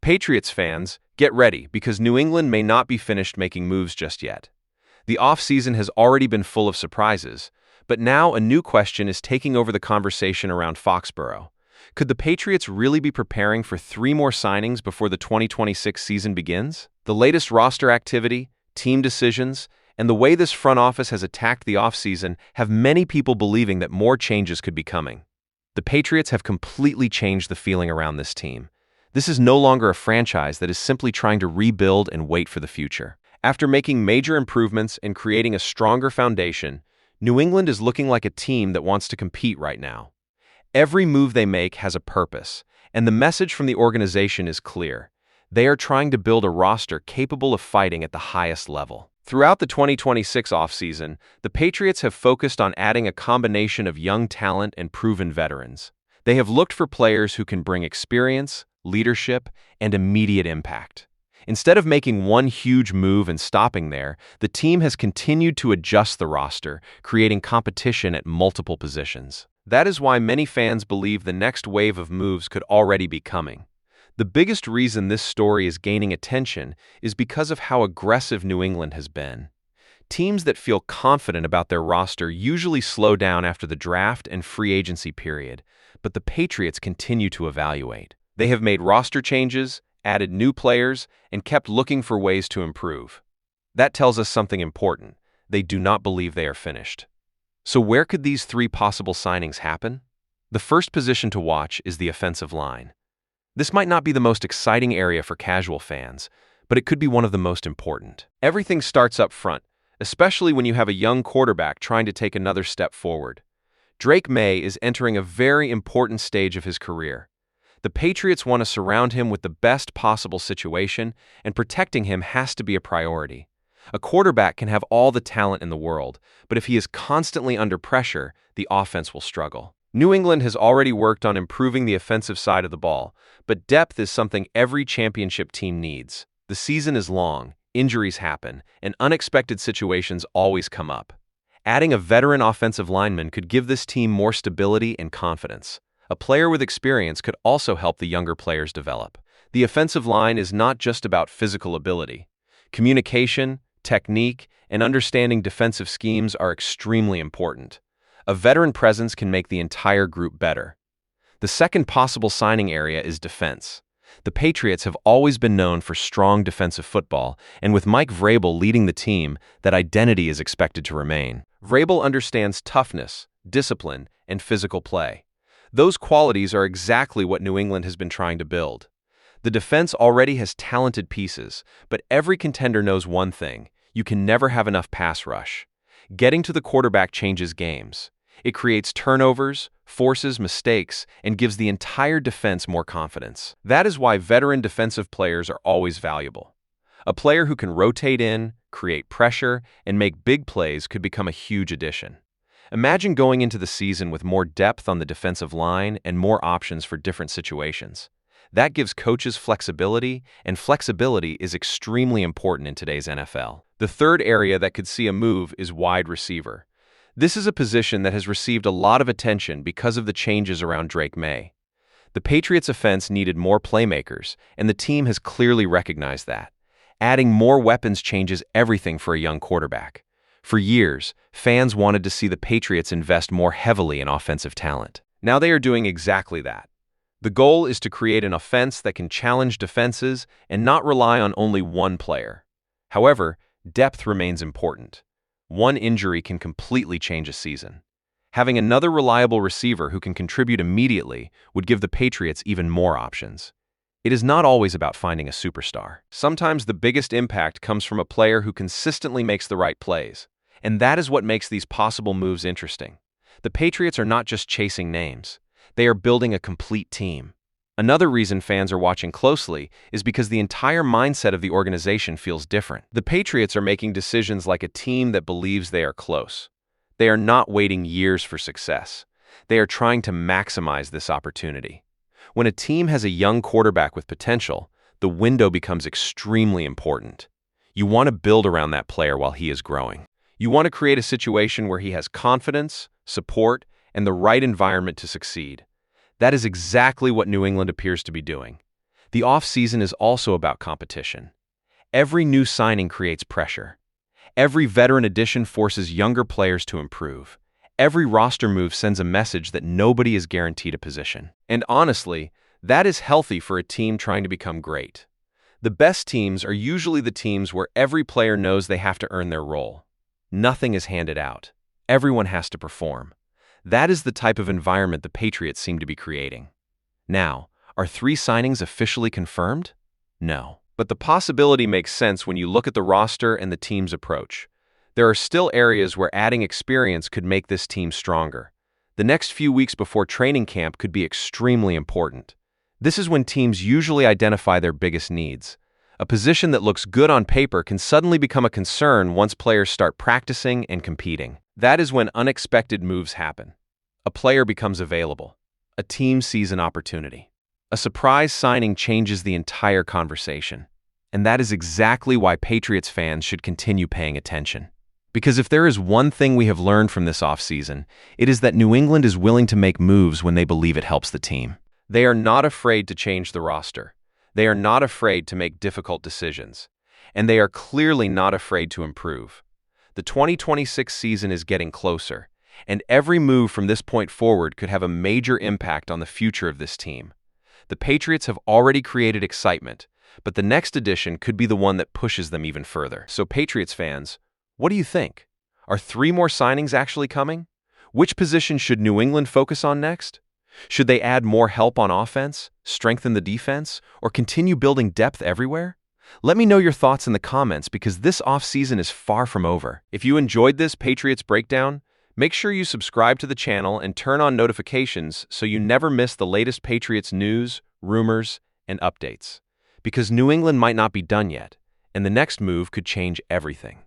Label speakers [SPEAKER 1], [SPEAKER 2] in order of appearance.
[SPEAKER 1] Patriots fans, get ready because New England may not be finished making moves just yet. The offseason has already been full of surprises, but now a new question is taking over the conversation around Foxborough. Could the Patriots really be preparing for 3 more signings before the 2026 season begins? The latest roster activity, team decisions, and the way this front office has attacked the offseason have many people believing that more changes could be coming. The Patriots have completely changed the feeling around this team. This is no longer a franchise that is simply trying to rebuild and wait for the future. After making major improvements and creating a stronger foundation, New England is looking like a team that wants to compete right now. Every move they make has a purpose, and the message from the organization is clear. They are trying to build a roster capable of fighting at the highest level. Throughout the 2026 offseason, the Patriots have focused on adding a combination of young talent and proven veterans. They have looked for players who can bring experience, leadership, and immediate impact. Instead of making one huge move and stopping there, the team has continued to adjust the roster, creating competition at multiple positions. That is why many fans believe the next wave of moves could already be coming. The biggest reason this story is gaining attention is because of how aggressive New England has been. Teams that feel confident about their roster usually slow down after the draft and free agency period, but the Patriots continue to evaluate. They have made roster changes, added new players, and kept looking for ways to improve. That tells us something important. They do not believe they are finished. So where could these 3 possible signings happen? The first position to watch is the offensive line. This might not be the most exciting area for casual fans, but it could be one of the most important. Everything starts up front, especially when you have a young quarterback trying to take another step forward. Drake May is entering a very important stage of his career. The Patriots want to surround him with the best possible situation, and protecting him has to be a priority. A quarterback can have all the talent in the world, but if he is constantly under pressure, the offense will struggle. New England has already worked on improving the offensive side of the ball, but depth is something every championship team needs. The season is long, injuries happen, and unexpected situations always come up. Adding a veteran offensive lineman could give this team more stability and confidence. A player with experience could also help the younger players develop. The offensive line is not just about physical ability. Communication, technique, and understanding defensive schemes are extremely important. A veteran presence can make the entire group better. The second possible signing area is defense. The Patriots have always been known for strong defensive football, and with Mike Vrabel leading the team, that identity is expected to remain. Vrabel understands toughness, discipline, and physical play. Those qualities are exactly what New England has been trying to build. The defense already has talented pieces, but every contender knows one thing: you can never have enough pass rush. Getting to the quarterback changes games. It creates turnovers, forces mistakes, and gives the entire defense more confidence. That is why veteran defensive players are always valuable. A player who can rotate in, create pressure, and make big plays could become a huge addition. Imagine going into the season with more depth on the defensive line and more options for different situations. That gives coaches flexibility, and flexibility is extremely important in today's NFL. The third area that could see a move is wide receiver. This is a position that has received a lot of attention because of the changes around Drake May. The Patriots' offense needed more playmakers, and the team has clearly recognized that. Adding more weapons changes everything for a young quarterback. For years, fans wanted to see the Patriots invest more heavily in offensive talent. Now they are doing exactly that. The goal is to create an offense that can challenge defenses and not rely on only one player. However, depth remains important. One injury can completely change a season. Having another reliable receiver who can contribute immediately would give the Patriots even more options. It is not always about finding a superstar. Sometimes the biggest impact comes from a player who consistently makes the right plays. And that is what makes these possible moves interesting. The Patriots are not just chasing names. They are building a complete team. Another reason fans are watching closely is because the entire mindset of the organization feels different. The Patriots are making decisions like a team that believes they are close. They are not waiting years for success. They are trying to maximize this opportunity. When a team has a young quarterback with potential, the window becomes extremely important. You want to build around that player while he is growing. You want to create a situation where he has confidence, support, and the right environment to succeed. That is exactly what New England appears to be doing. The offseason is also about competition. Every new signing creates pressure. Every veteran addition forces younger players to improve. Every roster move sends a message that nobody is guaranteed a position. And honestly, that is healthy for a team trying to become great. The best teams are usually the teams where every player knows they have to earn their role. Nothing is handed out. Everyone has to perform. That is the type of environment the Patriots seem to be creating. Now, are 3 signings officially confirmed? No. But the possibility makes sense when you look at the roster and the team's approach. There are still areas where adding experience could make this team stronger. The next few weeks before training camp could be extremely important. This is when teams usually identify their biggest needs. A position that looks good on paper can suddenly become a concern once players start practicing and competing. That is when unexpected moves happen. A player becomes available. A team sees an opportunity. A surprise signing changes the entire conversation. And that is exactly why Patriots fans should continue paying attention. Because if there is one thing we have learned from this offseason, it is that New England is willing to make moves when they believe it helps the team. They are not afraid to change the roster. They are not afraid to make difficult decisions. And they are clearly not afraid to improve. The 2026 season is getting closer, and every move from this point forward could have a major impact on the future of this team. The Patriots have already created excitement, but the next edition could be the one that pushes them even further. So Patriots fans, what do you think? Are 3 more signings actually coming? Which position should New England focus on next? Should they add more help on offense, strengthen the defense, or continue building depth everywhere? Let me know your thoughts in the comments because this offseason is far from over. If you enjoyed this Patriots breakdown, make sure you subscribe to the channel and turn on notifications so you never miss the latest Patriots news, rumors, and updates. Because New England might not be done yet, and the next move could change everything.